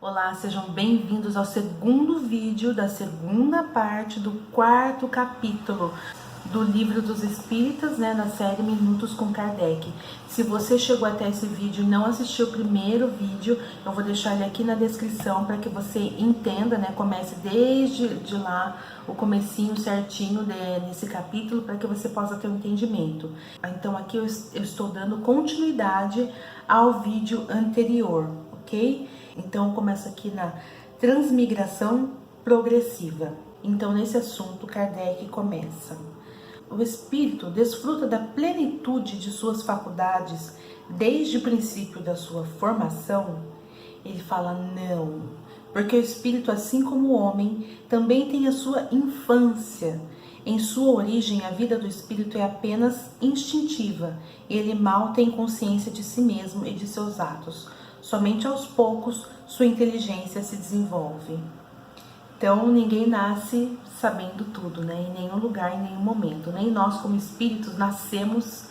Olá, sejam bem-vindos ao segundo vídeo da segunda parte do quarto capítulo do Livro dos Espíritas, na série Minutos com Kardec. Se você chegou até esse vídeo e não assistiu o primeiro vídeo, eu vou deixar ele aqui na descrição para que você entenda, comece desde lá, o comecinho certinho nesse capítulo, para que você possa ter um entendimento. Então aqui eu estou dando continuidade ao vídeo anterior, ok? Então começa aqui na transmigração progressiva. Então nesse assunto Kardec começa: o espírito desfruta da plenitude de suas faculdades desde o princípio da sua formação? Ele fala não, porque o espírito, assim como o homem, também tem a sua infância. Em sua origem, a vida do espírito é apenas instintiva, e ele mal tem consciência de si mesmo e de seus atos. Somente aos poucos sua inteligência se desenvolve. Então, ninguém nasce sabendo tudo, em nenhum lugar, em nenhum momento. Nem nós, como espíritos, nascemos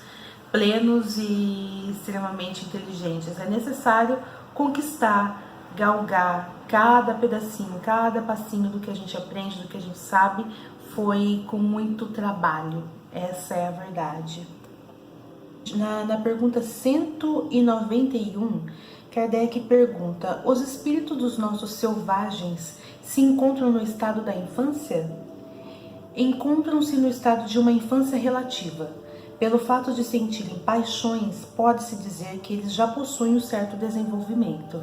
plenos e extremamente inteligentes. É necessário conquistar, galgar cada pedacinho, cada passinho do que a gente aprende, do que a gente sabe, foi com muito trabalho. Essa é a verdade. Na pergunta 191, Kardec pergunta: os espíritos dos nossos selvagens se encontram no estado da infância? Encontram-se no estado de uma infância relativa. Pelo fato de sentirem paixões, pode-se dizer que eles já possuem um certo desenvolvimento.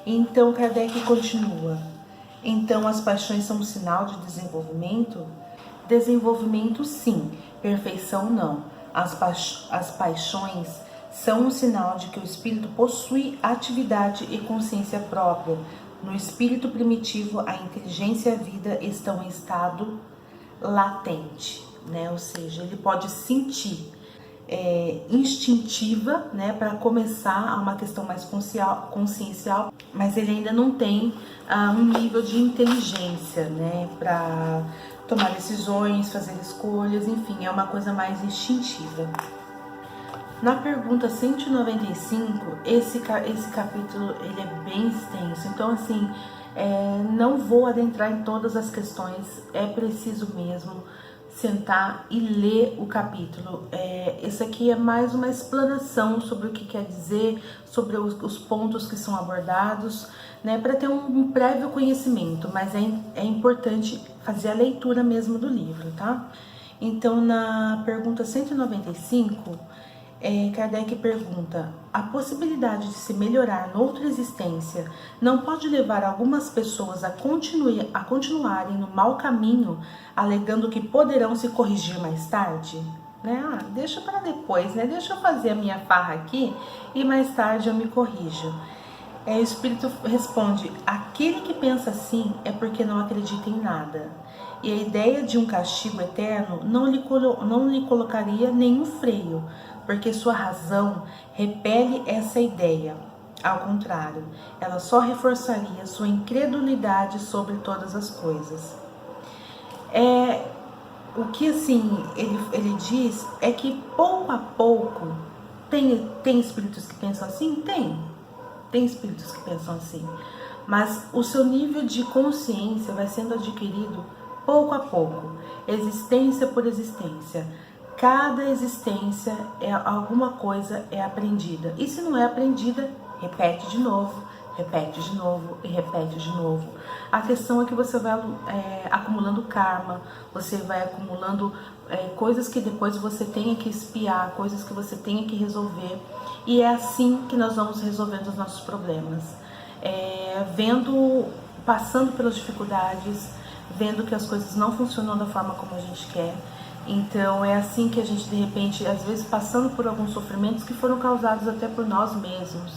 Então Kardec continua: então as paixões são um sinal de desenvolvimento? Desenvolvimento sim, perfeição não. As paixões são um sinal de que o espírito possui atividade e consciência própria. No espírito primitivo, a inteligência e a vida estão em estado latente, ou seja, ele pode sentir, instintiva, para começar a uma questão mais consciencial, mas ele ainda não tem um nível de inteligência, para tomar decisões, fazer escolhas, enfim, é uma coisa mais instintiva. Na pergunta 195, esse capítulo ele é bem extenso, então assim, não vou adentrar em todas as questões, é preciso mesmo sentar e ler o capítulo. Esse aqui é mais uma explanação sobre o que quer dizer, sobre os pontos que são abordados, para ter um prévio conhecimento, mas é importante fazer a leitura mesmo do livro, tá? Então, na pergunta 195, Kardec pergunta: a possibilidade de se melhorar noutra existência não pode levar algumas pessoas a continuarem no mau caminho, alegando que poderão se corrigir mais tarde? Deixa para depois, deixa eu fazer a minha farra aqui e mais tarde eu me corrijo. O espírito responde: aquele que pensa assim é porque não acredita em nada. E a ideia de um castigo eterno não lhe colocaria nenhum freio, porque sua razão repele essa ideia. Ao contrário, ela só reforçaria sua incredulidade sobre todas as coisas. O que assim ele diz é que pouco a pouco tem espíritos que pensam assim? Tem espíritos que pensam assim, mas o seu nível de consciência vai sendo adquirido pouco a pouco, existência por existência. Cada existência alguma coisa é aprendida, e se não é aprendida, repete de novo e repete de novo. A questão é que você vai acumulando karma, você vai acumulando coisas que depois você tenha que espiar, coisas que você tenha que resolver, e é assim que nós vamos resolvendo os nossos problemas, passando pelas dificuldades, vendo que as coisas não funcionam da forma como a gente quer. Então é assim que a gente, de repente, às vezes passando por alguns sofrimentos que foram causados até por nós mesmos,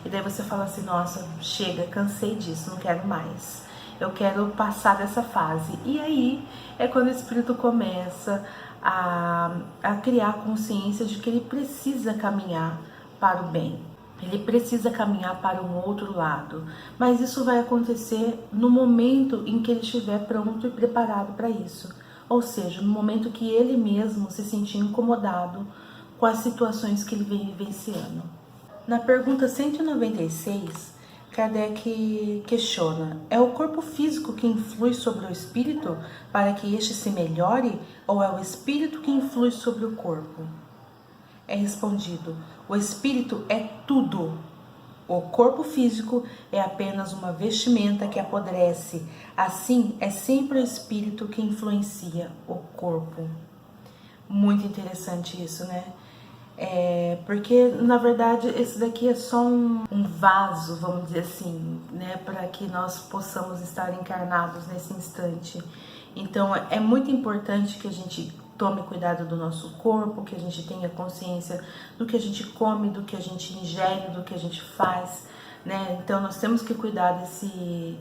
e daí você fala assim: nossa, chega, cansei disso, não quero mais, eu quero passar dessa fase. E aí é quando o espírito começa a criar consciência de que ele precisa caminhar para o bem, ele precisa caminhar para um outro lado, mas isso vai acontecer no momento em que ele estiver pronto e preparado para isso, ou seja, no momento que ele mesmo se sentir incomodado com as situações que ele vem vivenciando. Na pergunta 196, Kardec questiona: é o corpo físico que influi sobre o espírito para que este se melhore, ou é o espírito que influi sobre o corpo? É respondido: o espírito é tudo. O corpo físico é apenas uma vestimenta que apodrece. Assim, é sempre o espírito que influencia o corpo. Muito interessante isso, né? Porque na verdade esse daqui é só um vaso, vamos dizer assim, né, para que nós possamos estar encarnados nesse instante. Então é muito importante que a gente tome cuidado do nosso corpo, que a gente tenha consciência do que a gente come, do que a gente ingere, do que a gente faz, né? Então nós temos que cuidar desse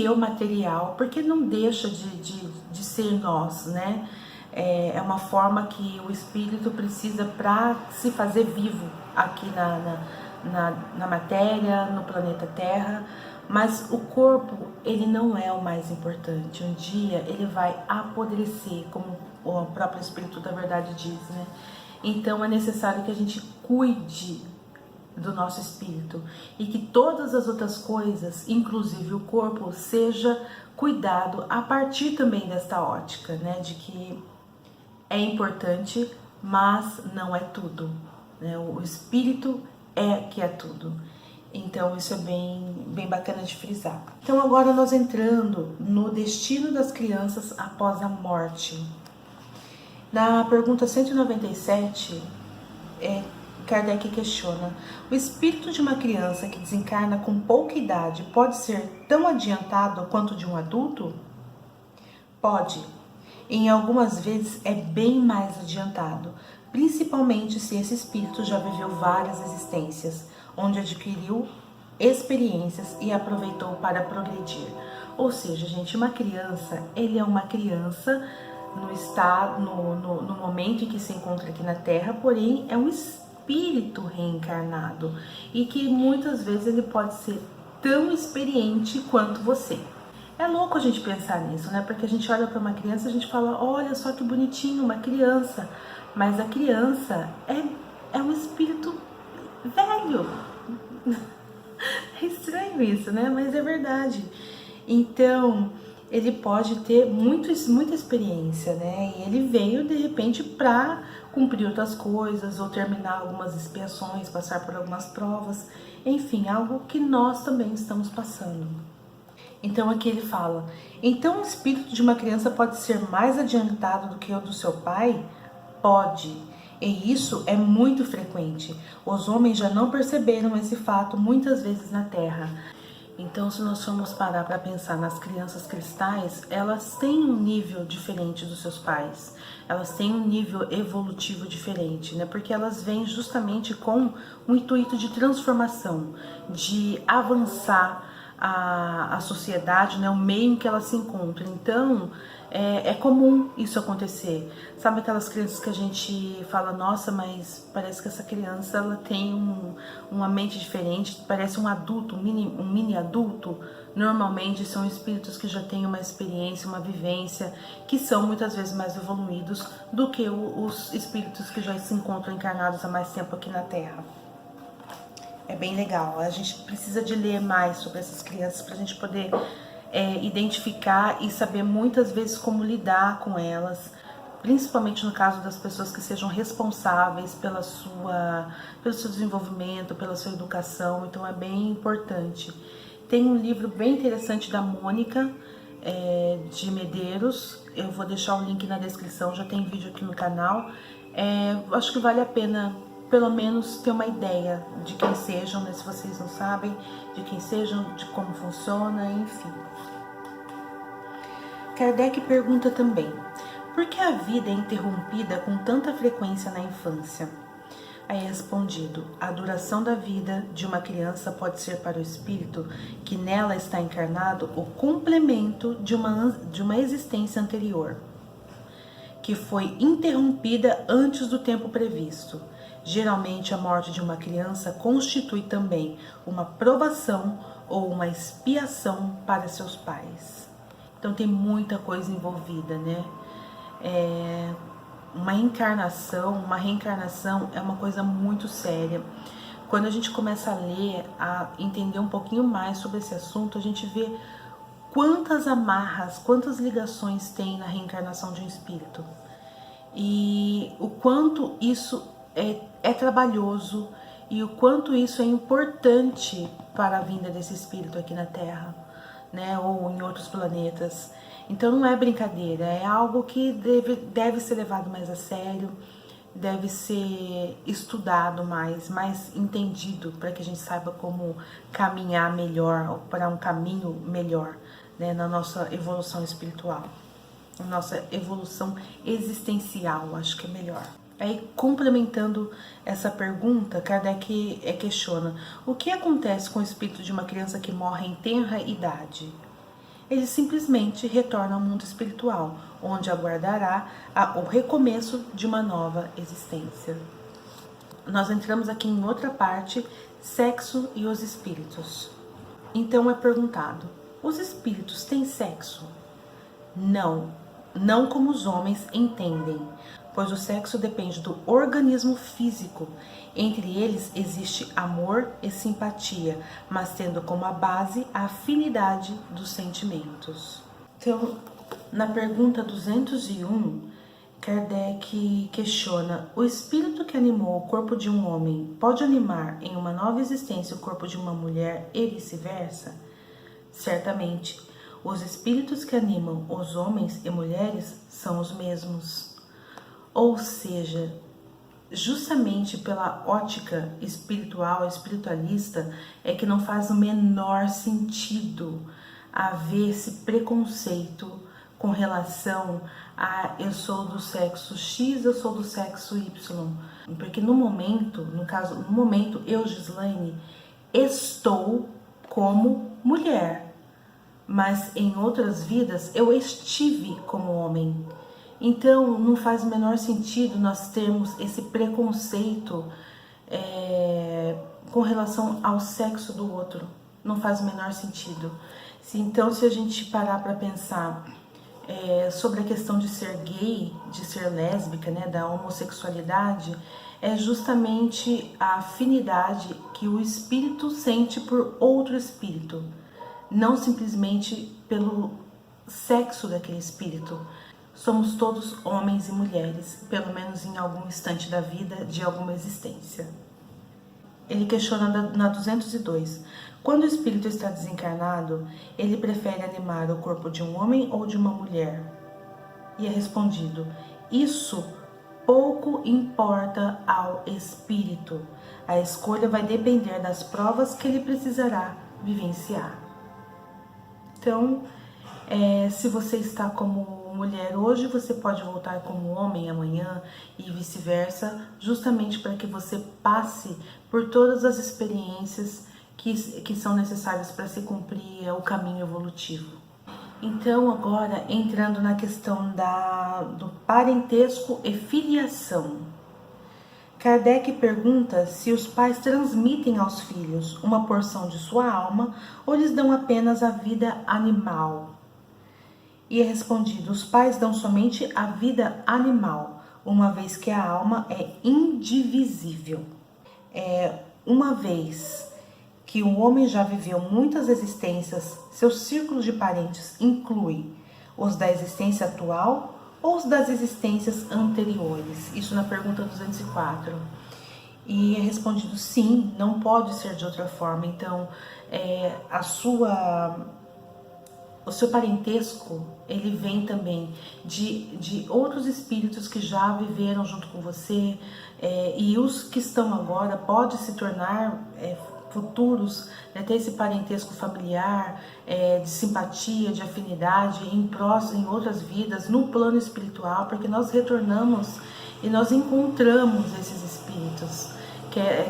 eu material, porque não deixa de ser nós, né? É uma forma que o espírito precisa para se fazer vivo aqui na matéria, no planeta Terra, mas o corpo, ele não é o mais importante. Um dia ele vai apodrecer, como o próprio Espírito da Verdade diz, né? Então é necessário que a gente cuide do nosso espírito e que todas as outras coisas, inclusive o corpo, seja cuidado a partir também desta ótica, né? De que é importante, mas não é tudo, né? O espírito é que é tudo. Então isso é bem bacana de frisar. Então agora nós entrando no destino das crianças após a morte. Na pergunta 197, Kardec questiona: o espírito de uma criança que desencarna com pouca idade pode ser tão adiantado quanto de um adulto? Pode. Em algumas vezes é bem mais adiantado, principalmente se esse espírito já viveu várias existências, onde adquiriu experiências e aproveitou para progredir. Ou seja, gente, uma criança, ele é uma criança no momento em que se encontra aqui na Terra, porém é um espírito reencarnado e que muitas vezes ele pode ser tão experiente quanto você. É louco a gente pensar nisso, né? Porque a gente olha para uma criança e a gente fala: olha só que bonitinho, uma criança. Mas a criança é um espírito velho. É estranho isso, né? Mas é verdade. Então, ele pode ter muita experiência, né? E ele veio, de repente, para cumprir outras coisas, ou terminar algumas expiações, passar por algumas provas. Enfim, algo que nós também estamos passando. Então aqui ele fala: então o espírito de uma criança pode ser mais adiantado do que o do seu pai? Pode. E isso é muito frequente. Os homens já não perceberam esse fato muitas vezes na Terra. Então, se nós formos parar para pensar nas crianças cristais, elas têm um nível diferente dos seus pais. Elas têm um nível evolutivo diferente, né? Porque elas vêm justamente com um intuito de transformação, de avançar a sociedade, né, o meio em que ela se encontra. Então é comum isso acontecer. Sabe aquelas crianças que a gente fala: nossa, mas parece que essa criança ela tem uma mente diferente, parece um adulto, um mini adulto. Normalmente são espíritos que já têm uma experiência, uma vivência, que são muitas vezes mais evoluídos do que os espíritos que já se encontram encarnados há mais tempo aqui na Terra. É bem legal. A gente precisa de ler mais sobre essas crianças para a gente poder identificar e saber muitas vezes como lidar com elas, principalmente no caso das pessoas que sejam responsáveis pelo seu desenvolvimento, pela sua educação. Então é bem importante. Tem um livro bem interessante da Mônica de Medeiros. Eu vou deixar o link na descrição, já tem vídeo aqui no canal. Acho que vale a pena pelo menos ter uma ideia de quem sejam, né, se vocês não sabem, de quem sejam, de como funciona, enfim. Kardec pergunta também: por que a vida é interrompida com tanta frequência na infância? Aí é respondido: a duração da vida de uma criança pode ser para o espírito que nela está encarnado o complemento de uma existência anterior, que foi interrompida antes do tempo previsto. Geralmente, a morte de uma criança constitui também uma provação ou uma expiação para seus pais. Então, tem muita coisa envolvida, né? Uma reencarnação é uma coisa muito séria. quando a gente começa a ler, a entender um pouquinho mais sobre esse assunto, a gente vê quantas amarras, quantas ligações tem na reencarnação de um espírito. E o quanto isso é trabalhoso e o quanto isso é importante para a vinda desse espírito aqui na Terra, né, ou em outros planetas. Então não é brincadeira, é algo que deve ser levado mais a sério, deve ser estudado mais entendido, para que a gente saiba como caminhar melhor, para um caminho melhor, né, na nossa evolução espiritual, na nossa evolução existencial, acho que é melhor. Aí, complementando essa pergunta, Kardec questiona: o que acontece com o espírito de uma criança que morre em tenra idade? Ele simplesmente retorna ao mundo espiritual, onde aguardará o recomeço de uma nova existência. Nós entramos aqui em outra parte, sexo e os espíritos. Então é perguntado: os espíritos têm sexo? Não como os homens entendem, pois o sexo depende do organismo físico. Entre eles existe amor e simpatia, mas tendo como a base a afinidade dos sentimentos. Então, na pergunta 201, Kardec questiona: o espírito que animou o corpo de um homem pode animar em uma nova existência o corpo de uma mulher e vice-versa? Certamente, os espíritos que animam os homens e mulheres são os mesmos. Ou seja, justamente pela ótica espiritual, espiritualista, é que não faz o menor sentido haver esse preconceito com relação a eu sou do sexo X, eu sou do sexo Y. Porque no momento, eu, Gislaine, estou como mulher, mas em outras vidas eu estive como homem. Então não faz o menor sentido nós termos esse preconceito com relação ao sexo do outro. Não faz o menor sentido. Então, se a gente parar para pensar sobre a questão de ser gay, de ser lésbica, né, da homossexualidade, é justamente a afinidade que o espírito sente por outro espírito, não simplesmente pelo sexo daquele espírito. Somos todos homens e mulheres, pelo menos em algum instante da vida, de alguma existência. Ele questiona na 202. Quando o espírito está desencarnado, ele prefere animar o corpo de um homem ou de uma mulher? E é respondido: isso pouco importa ao espírito. A escolha vai depender das provas que ele precisará vivenciar. Então, se você está como mulher hoje, você pode voltar como homem amanhã e vice-versa, justamente para que você passe por todas as experiências que são necessárias para se cumprir o caminho evolutivo. Então, agora, entrando na questão do parentesco e filiação. Kardec pergunta se os pais transmitem aos filhos uma porção de sua alma ou lhes dão apenas a vida animal. E é respondido: os pais dão somente a vida animal, uma vez que a alma é indivisível. Uma vez que o homem já viveu muitas existências, seus círculos de parentes incluem os da existência atual ou os das existências anteriores? Isso na pergunta 204. E é respondido: sim, não pode ser de outra forma. Então, o seu parentesco, ele vem também de outros espíritos que já viveram junto com você, e os que estão agora podem se tornar futuros, né, ter esse parentesco familiar, de simpatia, de afinidade, em outras vidas, no plano espiritual, porque nós retornamos e nós encontramos esses espíritos,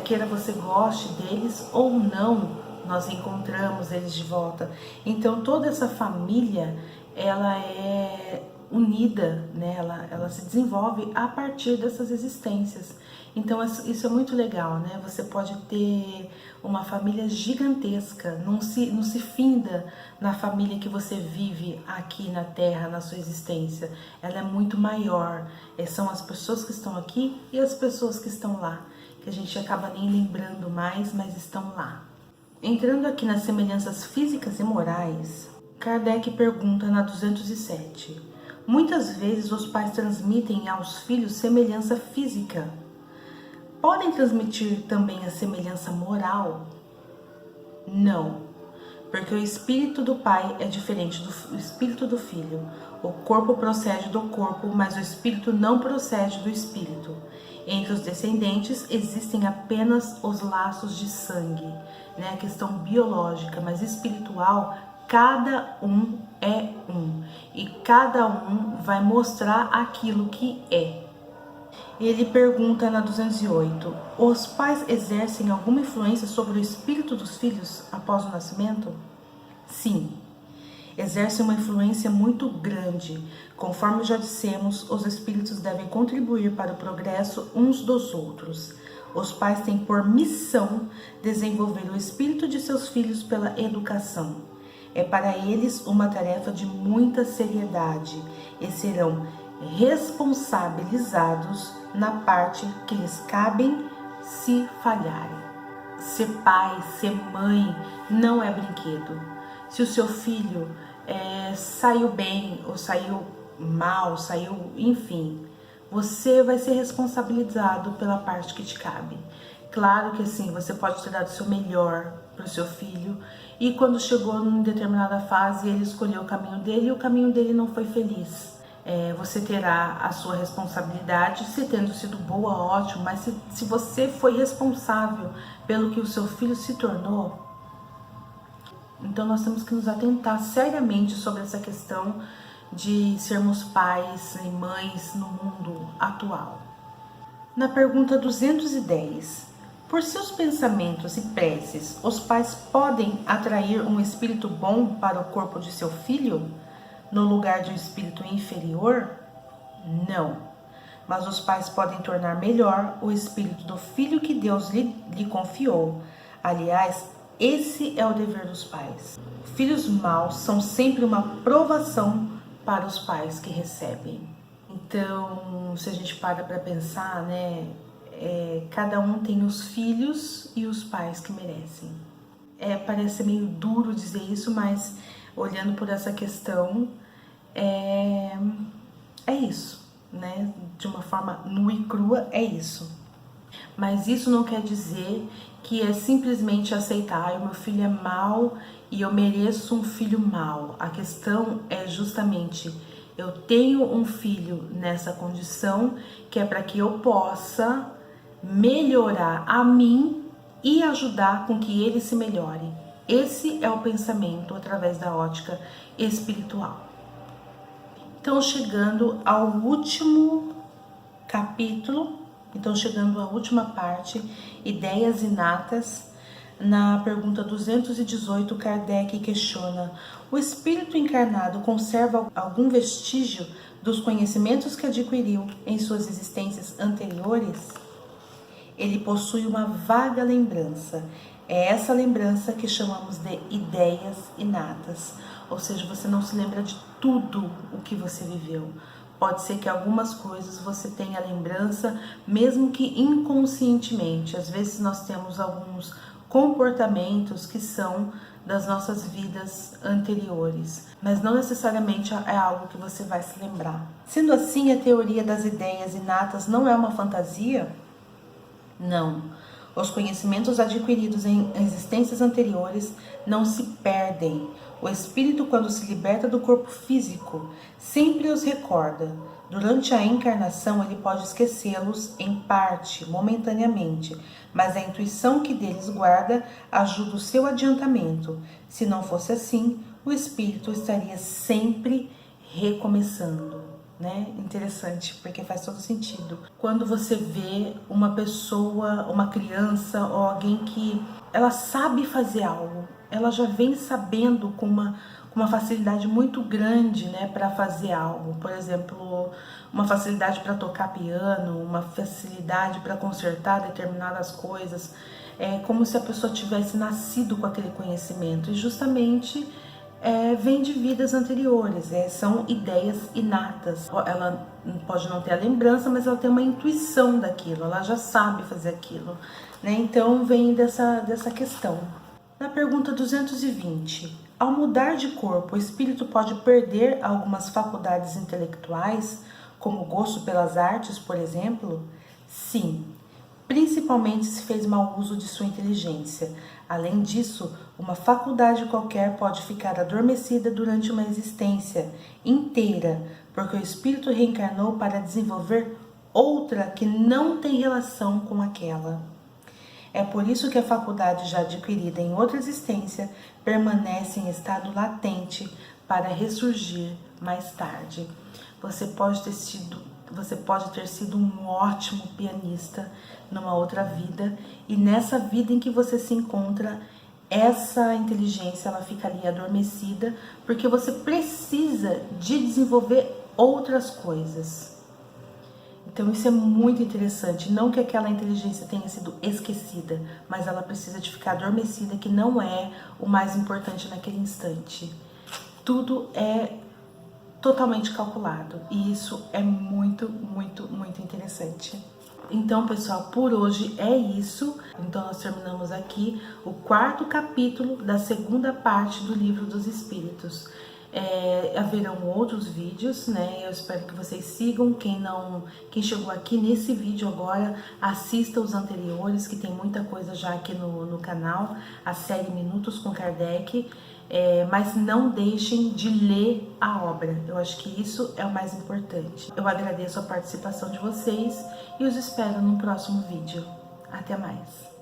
queira você goste deles ou não, nós encontramos eles de volta. Então toda essa família, ela é unida, né? ela se desenvolve a partir dessas existências. Então isso é muito legal, né? Você pode ter uma família gigantesca, não se finda na família que você vive aqui na Terra, na sua existência. Ela é muito maior, são as pessoas que estão aqui e as pessoas que estão lá. que a gente acaba nem lembrando mais, mas estão lá. Entrando aqui nas semelhanças físicas e morais, Kardec pergunta na 207. Muitas vezes os pais transmitem aos filhos semelhança física. Podem transmitir também a semelhança moral? Não, porque o espírito do pai é diferente do espírito do filho. O corpo procede do corpo, mas o espírito não procede do espírito. Entre os descendentes existem apenas os laços de sangue, né? A questão biológica, mas espiritual, cada um é um. E cada um vai mostrar aquilo que é. Ele pergunta na 208, os pais exercem alguma influência sobre o espírito dos filhos após o nascimento? Sim, exercem uma influência muito grande. Conforme já dissemos, os espíritos devem contribuir para o progresso uns dos outros. Os pais têm por missão desenvolver o espírito de seus filhos pela educação. É para eles uma tarefa de muita seriedade e serão responsabilizados na parte que lhes cabem se falharem. Ser pai, ser mãe não é brinquedo. Se o seu filho saiu bem ou saiu mal, enfim, você vai ser responsabilizado pela parte que te cabe. Claro que assim, você pode ter dado o seu melhor para o seu filho e quando chegou em determinada fase ele escolheu o caminho dele e o caminho dele não foi feliz. Você terá a sua responsabilidade, se tendo sido boa, ótimo, mas se você foi responsável pelo que o seu filho se tornou, então nós temos que nos atentar seriamente sobre essa questão de sermos pais e mães no mundo atual. Na pergunta 210, por seus pensamentos e preces, os pais podem atrair um espírito bom para o corpo de seu filho, no lugar de um espírito inferior? Não, mas os pais podem tornar melhor o espírito do filho que Deus lhe confiou. Aliás, esse é o dever dos pais. Filhos maus são sempre uma provação para os pais que recebem. Então, se a gente para pensar, né, cada um tem os filhos e os pais que merecem. Parece meio duro dizer isso, mas olhando por essa questão, é isso, né? De uma forma nua e crua, é isso. Mas isso não quer dizer que é simplesmente aceitar, o meu filho é mau e eu mereço um filho mau. A questão é justamente, eu tenho um filho nessa condição que é para que eu possa melhorar a mim e ajudar com que ele se melhore. Esse é o pensamento através da ótica espiritual. Então, chegando ao último capítulo, chegando à última parte, ideias inatas, na pergunta 218, Kardec questiona: o espírito encarnado conserva algum vestígio dos conhecimentos que adquiriu em suas existências anteriores? Ele possui uma vaga lembrança. É essa lembrança que chamamos de ideias inatas. Ou seja, você não se lembra de tudo o que você viveu. Pode ser que algumas coisas você tenha lembrança, mesmo que inconscientemente. Às vezes nós temos alguns comportamentos que são das nossas vidas anteriores, mas não necessariamente é algo que você vai se lembrar. Sendo assim, a teoria das ideias inatas não é uma fantasia? Não. Os conhecimentos adquiridos em existências anteriores não se perdem. O espírito, quando se liberta do corpo físico, sempre os recorda. Durante a encarnação, ele pode esquecê-los em parte, momentaneamente, mas a intuição que deles guarda ajuda o seu adiantamento. Se não fosse assim, o espírito estaria sempre recomeçando. Né? Interessante, porque faz todo sentido. Quando você vê uma pessoa, uma criança ou alguém que ela sabe fazer algo, ela já vem sabendo com uma facilidade muito grande, né, para fazer algo. Por exemplo, uma facilidade para tocar piano, uma facilidade para consertar determinadas coisas. É como se a pessoa tivesse nascido com aquele conhecimento. E justamente vem de vidas anteriores, são ideias inatas. Ela pode não ter a lembrança, mas ela tem uma intuição daquilo, ela já sabe fazer aquilo, né? Então vem dessa questão. Na pergunta 220, ao mudar de corpo, o espírito pode perder algumas faculdades intelectuais, como o gosto pelas artes, por exemplo? Sim, principalmente se fez mau uso de sua inteligência. Além disso, uma faculdade qualquer pode ficar adormecida durante uma existência inteira, porque o espírito reencarnou para desenvolver outra que não tem relação com aquela. É por isso que a faculdade já adquirida em outra existência permanece em estado latente para ressurgir mais tarde. Você pode ter sido um ótimo pianista numa outra vida, e nessa vida em que você se encontra, essa inteligência ela fica ali adormecida, porque você precisa de desenvolver outras coisas. Então isso é muito interessante, não que aquela inteligência tenha sido esquecida, mas ela precisa de ficar adormecida, que não é o mais importante naquele instante. Tudo é totalmente calculado, e isso é muito, muito, muito interessante. Então, pessoal, por hoje é isso. Então nós terminamos aqui o 4º capítulo da 2ª parte do Livro dos Espíritos. Haverão outros vídeos, né? Eu espero que vocês sigam. Quem chegou aqui nesse vídeo agora, assista os anteriores, que tem muita coisa já aqui no canal, a série Minutos com Kardec. Mas não deixem de ler a obra. Eu acho que isso é o mais importante. Eu agradeço a participação de vocês e os espero no próximo vídeo. Até mais!